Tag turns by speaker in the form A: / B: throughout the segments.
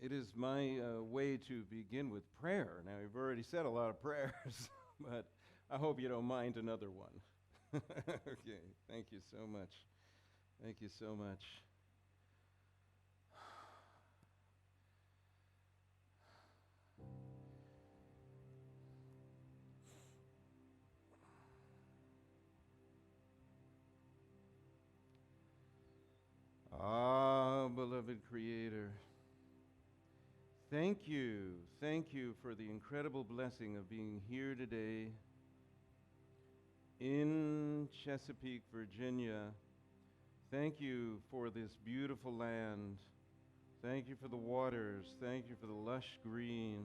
A: It is my way to begin with prayer. Now, we've already said a lot of prayers, but I hope you don't mind another one. Okay, thank you so much. Thank you so much. Ah, beloved Creator, thank you. Thank you for the incredible blessing of being here today in Chesapeake, Virginia. Thank you for this beautiful land. Thank you for the waters. Thank you for the lush green.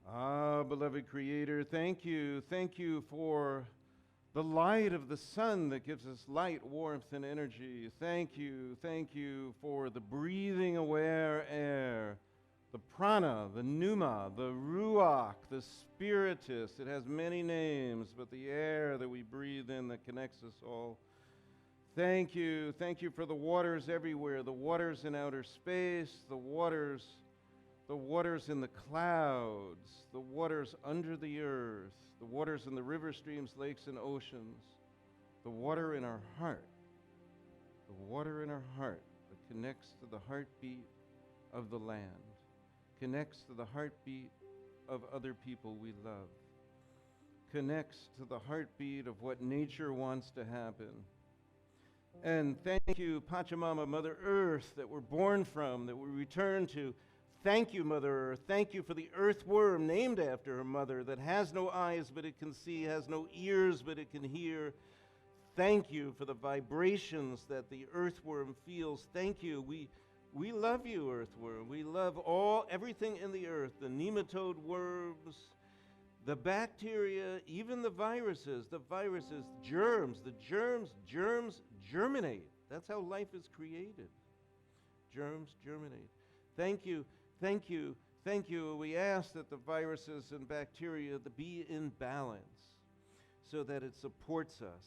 A: Ah, beloved Creator, thank you. Thank you for the light of the sun that gives us light, warmth, and energy. Thank you. Thank you for the breathing aware air, the prana, the pneuma, the ruach, the spiritus. It has many names, but the air that we breathe in that connects us all. Thank you. Thank you for the waters everywhere, the waters in outer space, the waters in the clouds, the waters under the earth, the waters in the river, streams, lakes, and oceans, the water in our heart, the water in our heart that connects to the heartbeat of the land, connects to the heartbeat of other people we love, connects to the heartbeat of what nature wants to happen. And thank you, Pachamama, Mother Earth, that we're born from, that we return to. Thank you, Mother Earth. Thank you for the earthworm named after her mother that has no eyes but it can see, has no ears but it can hear. Thank you for the vibrations that the earthworm feels. Thank you. We love you, earthworm. We love everything in the earth, the nematode worms, the bacteria, even the viruses, germs. The germs germinate. That's how life is created. Germs germinate. Thank you. Thank you. Thank you. We ask that the viruses and bacteria be in balance so that it supports us,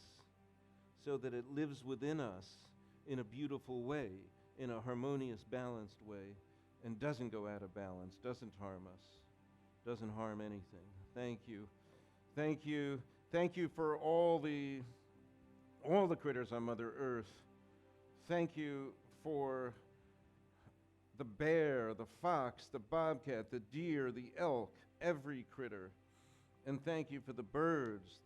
A: so that it lives within us in a beautiful way, in a harmonious, balanced way, and doesn't go out of balance, doesn't harm us, doesn't harm anything. Thank you. Thank you. Thank you for all the critters on Mother Earth. Thank you for the bear, the fox, the bobcat, the deer, the elk, every critter. And thank you for the birds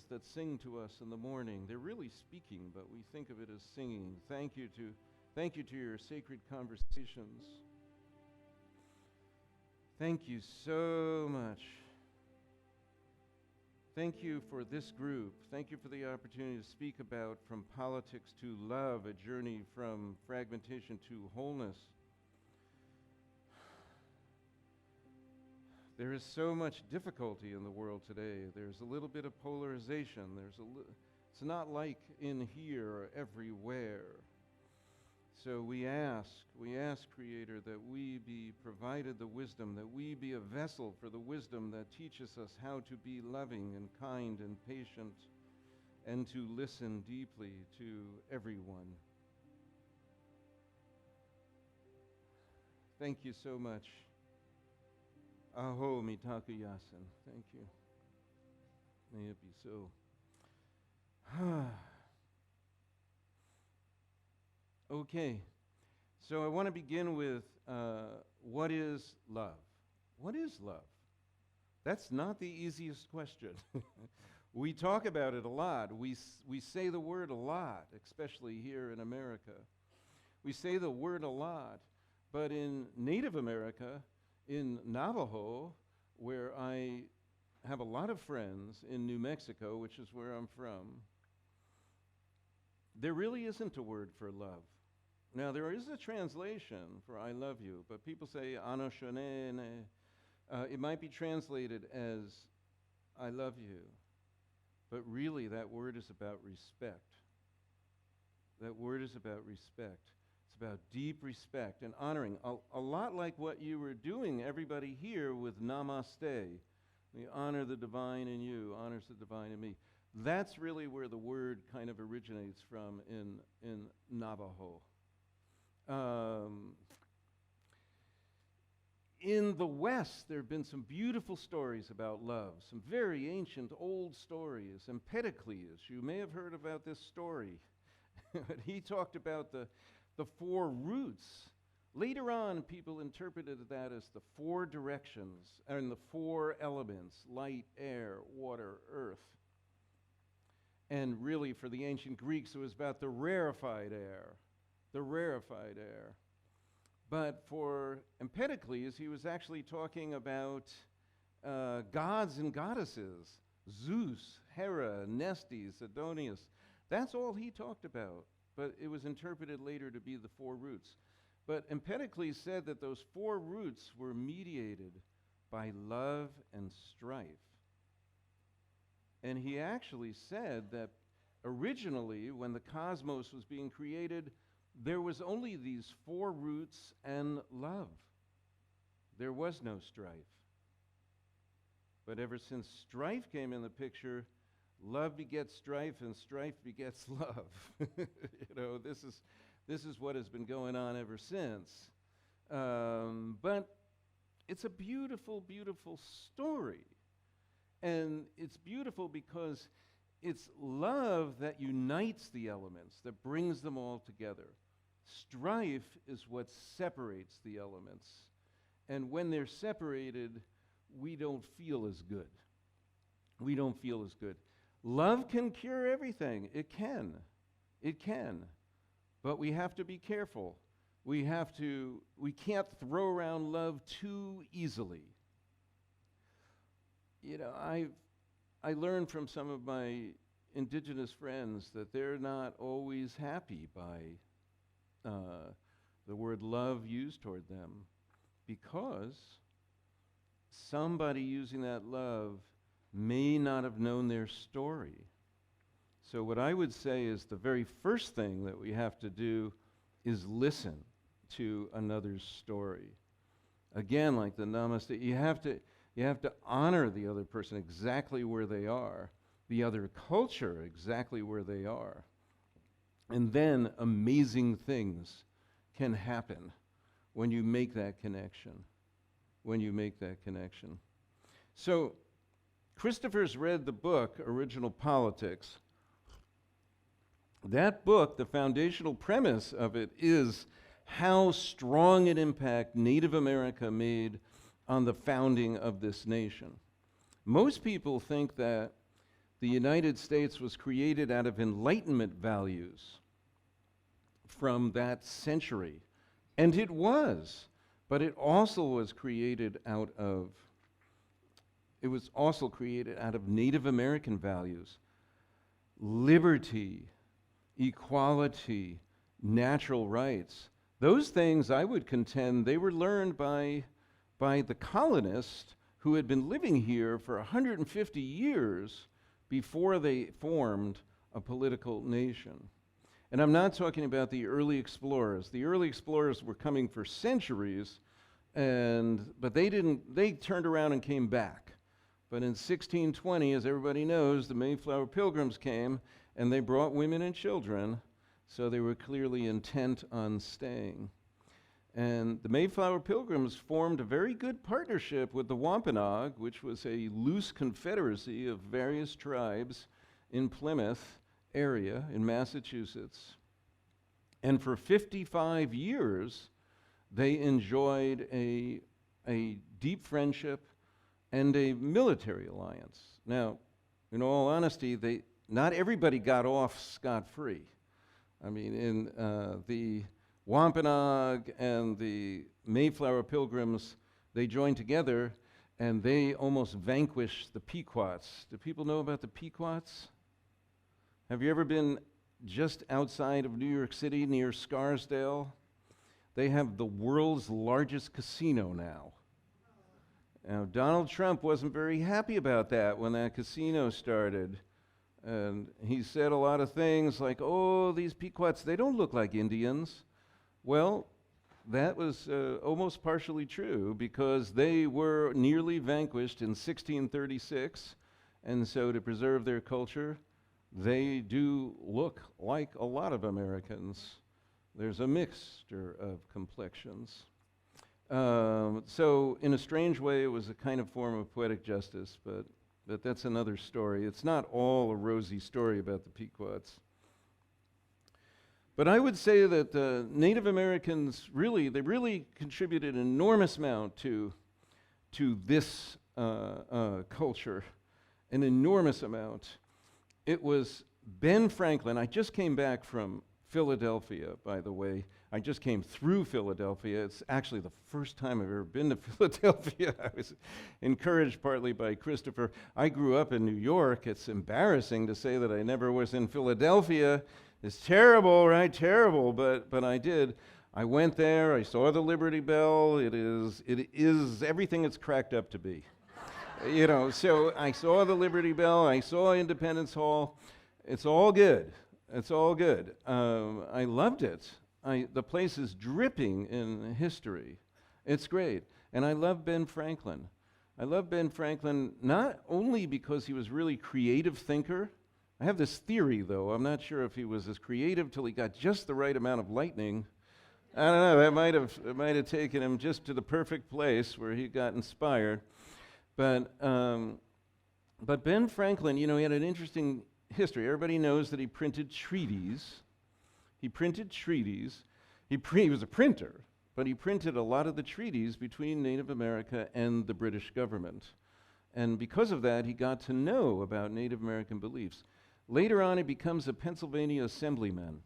A: that sing to us in the morning. They're really speaking, but we think of it as singing. Thank you to your sacred conversations. Thank you so much. Thank you for this group. Thank you for the opportunity to speak about From Politics to Love, a journey from fragmentation to wholeness. There is so much difficulty in the world today. There's a little bit of polarization. It's not like in here or everywhere. So we ask, Creator, that we be provided the wisdom, that we be a vessel for the wisdom that teaches us how to be loving and kind and patient and to listen deeply to everyone. Thank you so much. Aho mitaku yasin. Thank you. May it be so. Okay, so I want to begin with what is love? What is love? That's not the easiest question. We talk about it a lot. We say the word a lot, especially here in America. We say the word a lot, but in Native America, in Navajo, where I have a lot of friends in New Mexico, which is where I'm from, there really isn't a word for love. Now, there is a translation for I love you, but people say anoshonene. It might be translated as I love you, but really that word is about respect. That word is about respect. It's about deep respect and honoring, a lot like what you were doing, everybody here, with namaste. We honor the divine in you, honors the divine in me. That's really where the word kind of originates from in Navajo. in the West, there have been some beautiful stories about love, some very ancient old stories. Empedocles, you may have heard about this story. But he talked about the four roots. Later on, people interpreted that as the four directions and the four elements: light, air, water, earth. And really, for the ancient Greeks, it was about the rarefied air, the rarefied air. But for Empedocles, he was actually talking about gods and goddesses: Zeus, Hera, Nestes, Adonis. That's all he talked about, but it was interpreted later to be the four roots. But Empedocles said that those four roots were mediated by love and strife. And he actually said that originally, when the cosmos was being created, there was only these four roots and love. There was no strife. But ever since strife came in the picture, love begets strife and strife begets love. This is what has been going on ever since. But it's a beautiful, beautiful story. And it's beautiful because it's love that unites the elements, that brings them all together. Strife is what separates the elements. And when they're separated, we don't feel as good. We don't feel as good. Love can cure everything. It can. It can. But we have to be careful. We can't throw around love too easily. I learned from some of my indigenous friends that they're not always happy by the word love used toward them, because somebody using that love may not have known their story. So what I would say is the very first thing that we have to do is listen to another's story. Again, like the namaste, you have to honor the other person exactly where they are, the other culture exactly where they are. And then amazing things can happen when you make that connection. When you make that connection. So Christopher's read the book, Original Politics. That book, the foundational premise of it is how strong an impact Native America made on the founding of this nation. Most people think that the United States was created out of Enlightenment values from that century. And it was, but it also was created out of Native American values: liberty, equality, natural rights. Those things, I would contend, they were learned by the colonists who had been living here for 150 years before they formed a political nation. And I'm not talking about the early explorers. The early explorers were coming for centuries, but they turned around and came back. But in 1620, as everybody knows, the Mayflower Pilgrims came, and they brought women and children, so they were clearly intent on staying. And the Mayflower Pilgrims formed a very good partnership with the Wampanoag, which was a loose confederacy of various tribes in Plymouth area in Massachusetts. And for 55 years, they enjoyed a deep friendship and a military alliance. Now, in all honesty, not everybody got off scot-free. I mean, in the Wampanoag and the Mayflower Pilgrims, they joined together and they almost vanquished the Pequots. Do people know about the Pequots? Have you ever been just outside of New York City near Scarsdale? They have the world's largest casino now. Now, Donald Trump wasn't very happy about that when that casino started. And he said a lot of things like, oh, these Pequots, they don't look like Indians. Well, that was almost partially true, because they were nearly vanquished in 1636, and so to preserve their culture, they do look like a lot of Americans. There's a mixture of complexions. So in a strange way, it was a kind of form of poetic justice, but that's another story. It's not all a rosy story about the Pequots. But I would say that Native Americans really contributed an enormous amount to this culture, an enormous amount. It was Ben Franklin. I just came back from Philadelphia, by the way. I just came through Philadelphia. It's actually the first time I've ever been to Philadelphia. I was encouraged partly by Christopher. I grew up in New York. It's embarrassing to say that I never was in Philadelphia. It's terrible, right? Terrible, but I did. I went there. I saw the Liberty Bell. It is everything it's cracked up to be. You know, so I saw the Liberty Bell. I saw Independence Hall. It's all good. It's all good. I loved it. The place is dripping in history. It's great. And I love Ben Franklin. I love Ben Franklin not only because he was a really creative thinker. I have this theory, though. I'm not sure if he was as creative till he got just the right amount of lightning. I don't know. It might have taken him just to the perfect place where he got inspired. But Ben Franklin, you know, he had an interesting history. Everybody knows that he printed treaties. He was a printer, but he printed a lot of the treaties between Native America and the British government. And because of that, he got to know about Native American beliefs. Later on, he becomes a Pennsylvania assemblyman.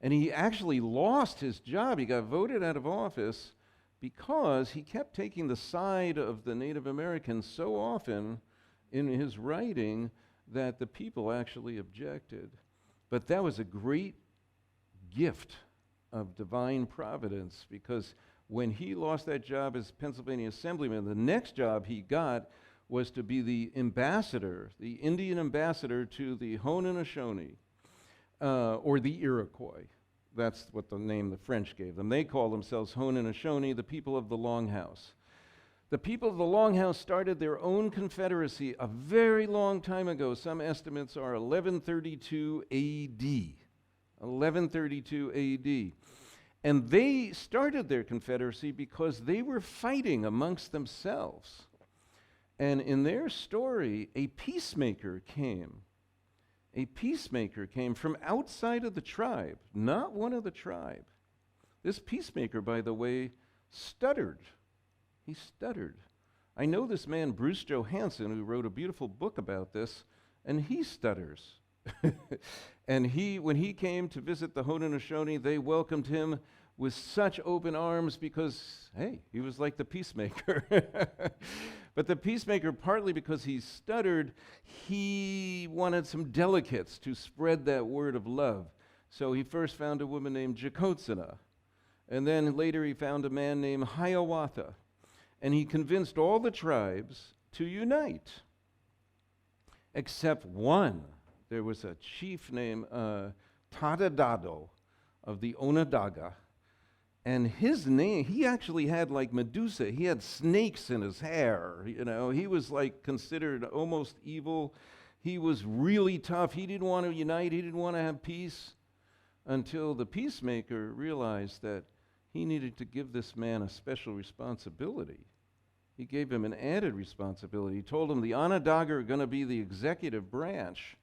A: And he actually lost his job. He got voted out of office because he kept taking the side of the Native Americans so often in his writing that the people actually objected. But that was a great gift of divine providence, because when he lost that job as Pennsylvania assemblyman, the next job he got was to be the ambassador, the Indian ambassador to the Haudenosaunee, or the Iroquois. That's what the name the French gave them. They call themselves Haudenosaunee, the people of the Longhouse. The people of the Longhouse started their own confederacy a very long time ago. Some estimates are 1132 AD. 1132 AD. And they started their confederacy because they were fighting amongst themselves. And in their story, a peacemaker came. A peacemaker came from outside of the tribe, not one of the tribe. This peacemaker, by the way, stuttered. He stuttered. I know this man, Bruce Johansson, who wrote a beautiful book about this, and he stutters. And when he came to visit the Haudenosaunee, they welcomed him with such open arms because, hey, he was like the peacemaker. But the peacemaker, partly because he stuttered, he wanted some delegates to spread that word of love. So he first found a woman named Jacotsina, and then later he found a man named Hiawatha, and he convinced all the tribes to unite, except one. There was a chief named Tadadado of the Onondaga, and his name, he actually had like Medusa. He had snakes in his hair, you know. He was like considered almost evil. He was really tough. He didn't want to unite. He didn't want to have peace until the peacemaker realized that he needed to give this man a special responsibility. He gave him an added responsibility. He told him the Onondaga are going to be the executive branch.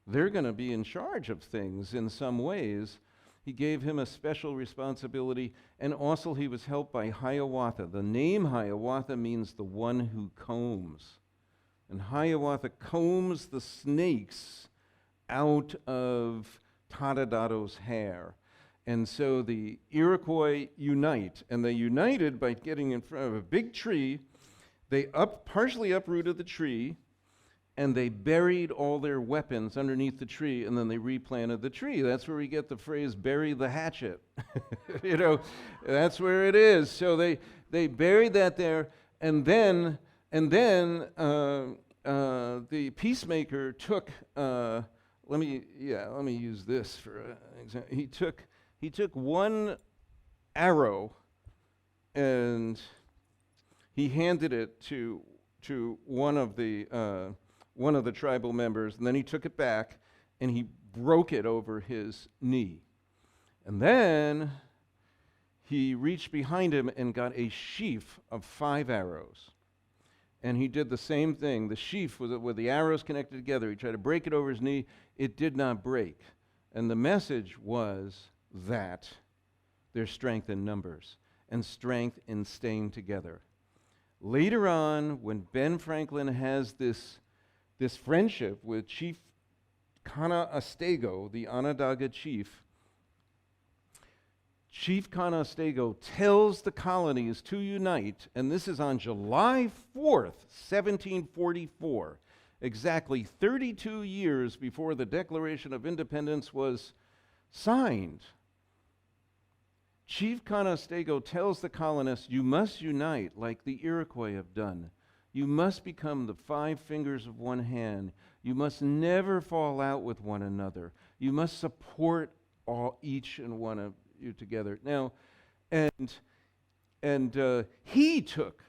A: They're going to be in charge of things in some ways. He gave him a special responsibility, and also he was helped by Hiawatha. The name Hiawatha means the one who combs. And Hiawatha combs the snakes out of Tadadado's hair. And so the Iroquois unite, and they united by getting in front of a big tree. They partially uprooted the tree, and they buried all their weapons underneath the tree, and then they replanted the tree. That's where we get the phrase, bury the hatchet. You know, that's where it is. So they buried that there, and then the peacemaker took, let me use this for an example. He took one arrow, and he handed it to one of the tribal members, and then he took it back and he broke it over his knee. And then he reached behind him and got a sheaf of 5 arrows. And he did the same thing. The sheaf was with the arrows connected together. He tried to break it over his knee. It did not break. And the message was that there's strength in numbers and strength in staying together. Later on, when Ben Franklin has this friendship with Chief Canastego, the Onondaga chief, Chief Canastego tells the colonies to unite, and this is on July 4th, 1744, exactly 32 years before the Declaration of Independence was signed. Chief Canastego tells the colonists, you must unite like the Iroquois have done. You must become the 5 fingers of one hand. You must never fall out with one another. You must support each and one of you together. Now, he took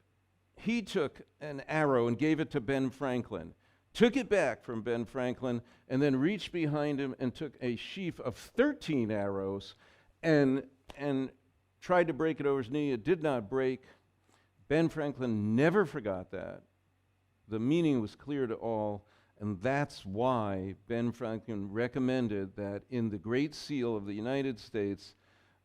A: an arrow and gave it to Ben Franklin, took it back from Ben Franklin, and then reached behind him and took a sheaf of 13 arrows and tried to break it over his knee. It did not break. Ben Franklin never forgot that. The meaning was clear to all, and that's why Ben Franklin recommended that in the Great Seal of the United States,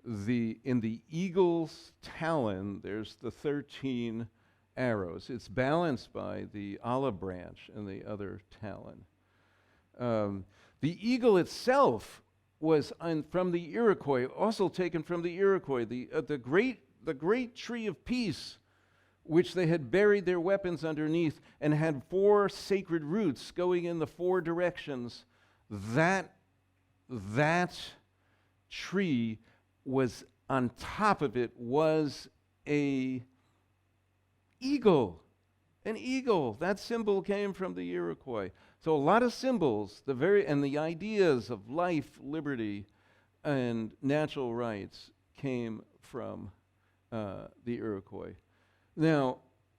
A: in the eagle's talon, there's the 13 arrows. It's balanced by the olive branch and the other talon. The eagle itself was from the Iroquois, also taken from the Iroquois. The great tree of peace, which they had buried their weapons underneath and had 4 sacred roots going in the 4 directions. That tree was on top of it was an eagle. That symbol came from the Iroquois. So a lot of symbols, and the ideas of life, liberty, and natural rights came from the Iroquois. Now,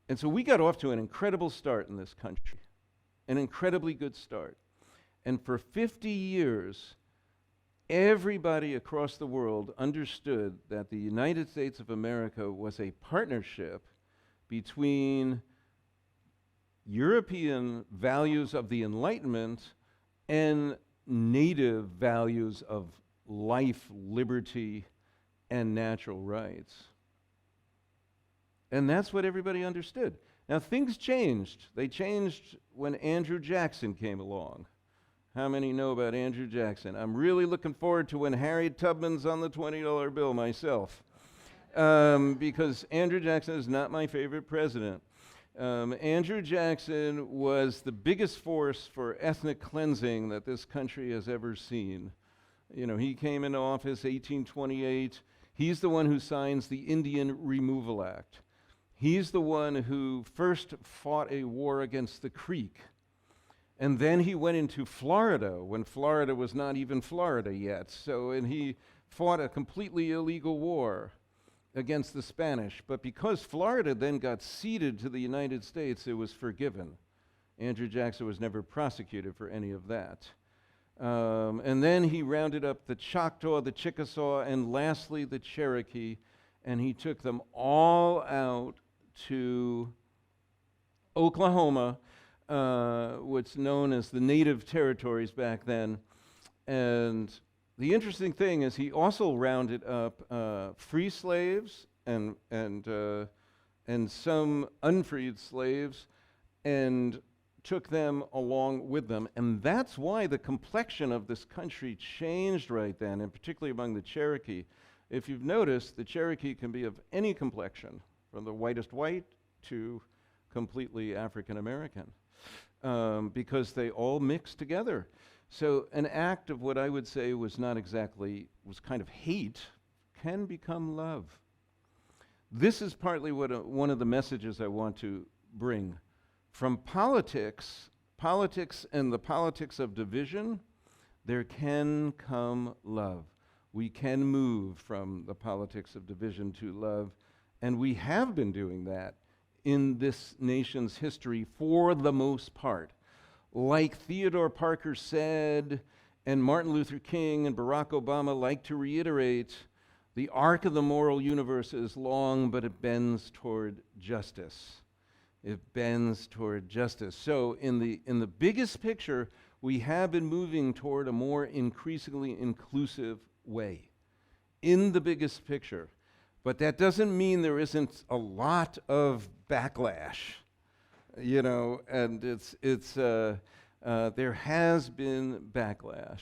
A: and so we got off to an incredible start in this country, an incredibly good start. And for 50 years, everybody across the world understood that the United States of America was a partnership between European values of the Enlightenment and native values of life, liberty, and natural rights. And that's what everybody understood. Now, things changed. They changed when Andrew Jackson came along. How many know about Andrew Jackson? I'm really looking forward to when Harriet Tubman's on the $20 bill myself, because Andrew Jackson is not my favorite president. Andrew Jackson was the biggest force for ethnic cleansing that this country has ever seen. You know, he came into office 1828. He's the one who signs the Indian Removal Act. He's the one who first fought a war against the Creek. And then he went into Florida when Florida was not even Florida yet. And he fought a completely illegal war against the Spanish. But because Florida then got ceded to the United States, it was forgiven. Andrew Jackson was never prosecuted for any of that. And then he rounded up the Choctaw, the Chickasaw, and lastly the Cherokee, and he took them all out to Oklahoma, what's known as the Native Territories back then. And the interesting thing is he also rounded up free slaves and some unfreed slaves and took them along with them. And that's why the complexion of this country changed right then, and particularly among the Cherokee. If you've noticed, the Cherokee can be of any complexion, from the whitest white to completely African American, because they all mix together. So an act of what I would say was kind of hate, can become love. This is partly one of the messages I want to bring. From politics and the politics of division, there can come love. We can move from the politics of division to love, and we have been doing that in this nation's history for the most part. Like Theodore Parker said, and Martin Luther King and Barack Obama like to reiterate, The arc of the moral universe is long, but it bends toward justice. It bends toward justice. So in the biggest picture, we have been moving toward a more increasingly inclusive way. In the biggest picture. But that doesn't mean there isn't a lot of backlash, you know, and there has been backlash.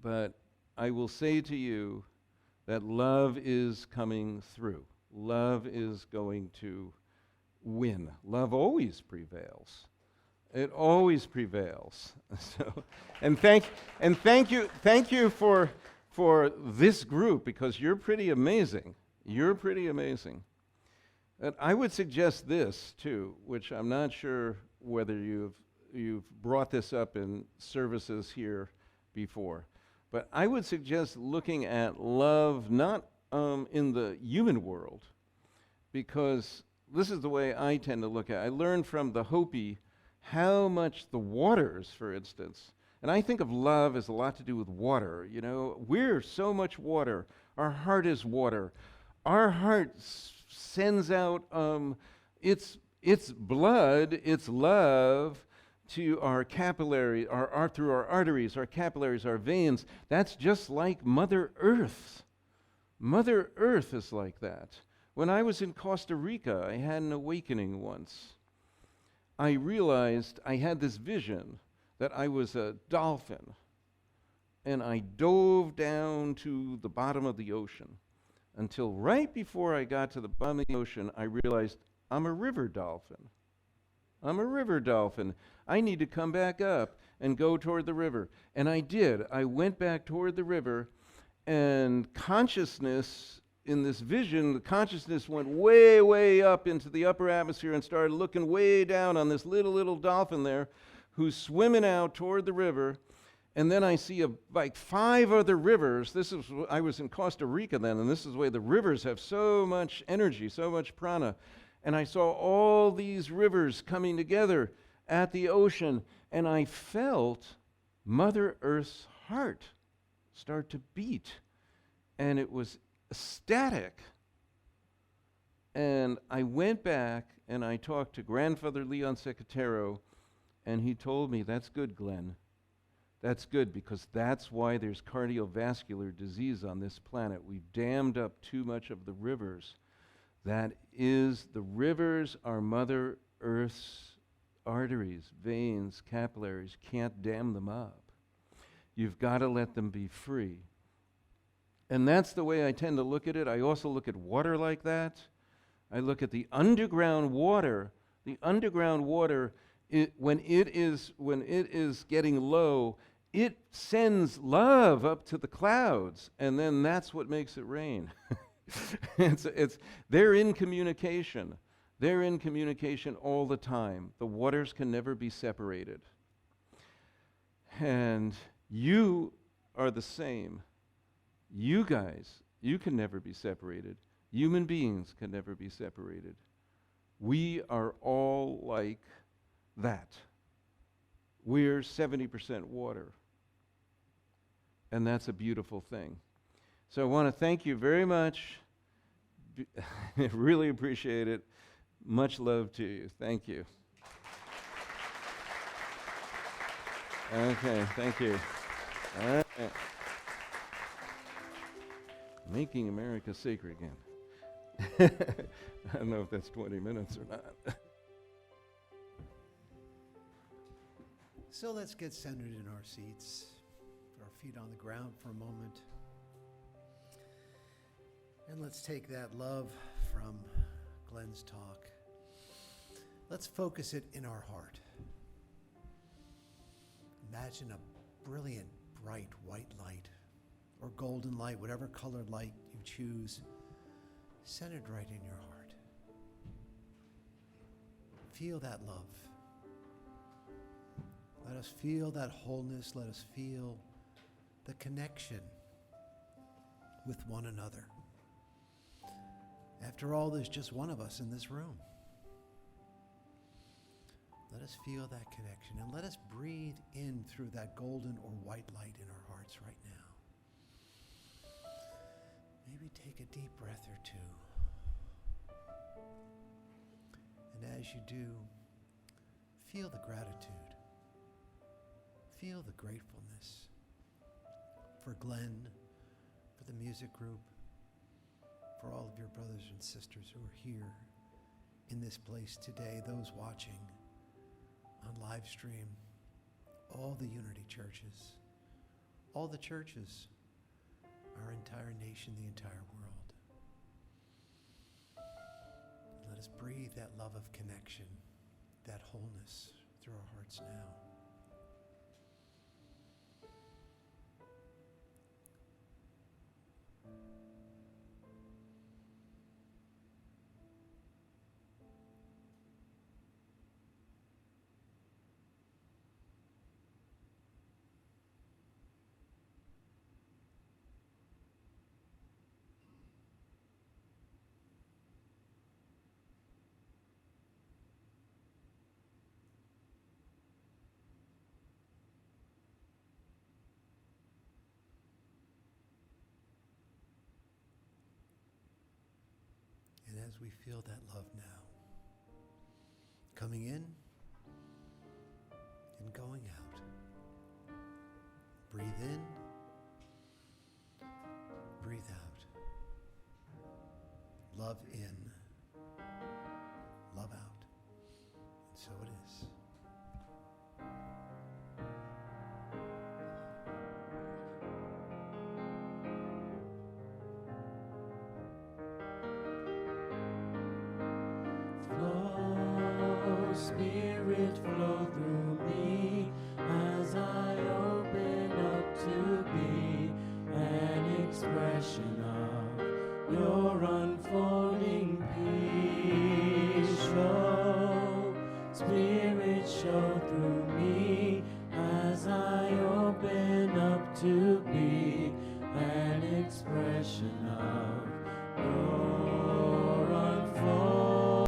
A: But I will say to you that love is coming through. Love is going to win. Love always prevails. It always prevails. So, and thank you for this group, because you're pretty amazing. You're pretty amazing. And I would suggest this too, which I'm not sure whether you've brought this up in services here before, but I would suggest looking at love not in the human world, because this is the way I tend to look at it. I learned from the Hopi how much the waters, for instance, and I think of love as a lot to do with water. You know, we're so much water. Our heart is water. Our heart sends out its blood, its love to our capillary, through our arteries, our capillaries, our veins. That's just like Mother Earth. Mother Earth is like that. When I was in Costa Rica, I had an awakening once. I realized I had this vision that I was a dolphin, and I dove down to the bottom of the ocean until right before I got to the bottom of the ocean, I realized I'm a river dolphin. I'm a river dolphin. I need to come back up and go toward the river. And I did. I went back toward the river, and consciousness, in this vision, the consciousness went way, way up into the upper atmosphere and started looking way down on this little dolphin there, who's swimming out toward the river. And then I see like 5 other rivers. I was in Costa Rica then, and this is the way the rivers have so much energy, so much prana. And I saw all these rivers coming together at the ocean, and I felt Mother Earth's heart start to beat. And it was ecstatic. And I went back and I talked to Grandfather Leon Secatero, and he told me, that's good, Glenn. That's good, because that's why there's cardiovascular disease on this planet. We've dammed up too much of the rivers. That is, the rivers are Mother Earth's arteries, veins, capillaries. Can't dam them up. You've got to let them be free. And that's the way I tend to look at it. I also look at water like that. I look at the underground water. The underground water, when it is getting low, it sends love up to the clouds, and then that's what makes it rain. They're in communication. They're in communication all the time. The waters can never be separated. And you are the same. You guys, you can never be separated. Human beings can never be separated. We are all like that. We're 70% water. And that's a beautiful thing. So I want to thank you very much. Really appreciate it. Much love to you. Thank you. Okay, thank you. All right. Making America sacred again. I don't know if that's 20 minutes or not.
B: So let's get centered in our seats, put our feet on the ground for a moment. And let's take that love from Glenn's talk. Let's focus it in our heart. Imagine a brilliant, bright white light or golden light, whatever colored light you choose, centered right in your heart. Feel that love. Let us feel that wholeness. Let us feel the connection with one another. After all, there's just one of us in this room. Let us feel that connection, and let us breathe in through that golden or white light in our hearts right now. Maybe take a deep breath or two. And as you do, feel the gratitude. Feel the gratefulness for Glenn, for the music group, for all of your brothers and sisters who are here in this place today, those watching on live stream, all the Unity churches, all the churches, our entire nation, the entire world. Let us breathe that love of connection, that wholeness through our hearts now. And as we feel that love now, coming in and going out. Breathe in, breathe out. Love in, love out. And so it is.
C: Spirit, flow through me as I open up to be an expression of your unfolding peace. Show, Spirit, show through me as I open up to be an expression of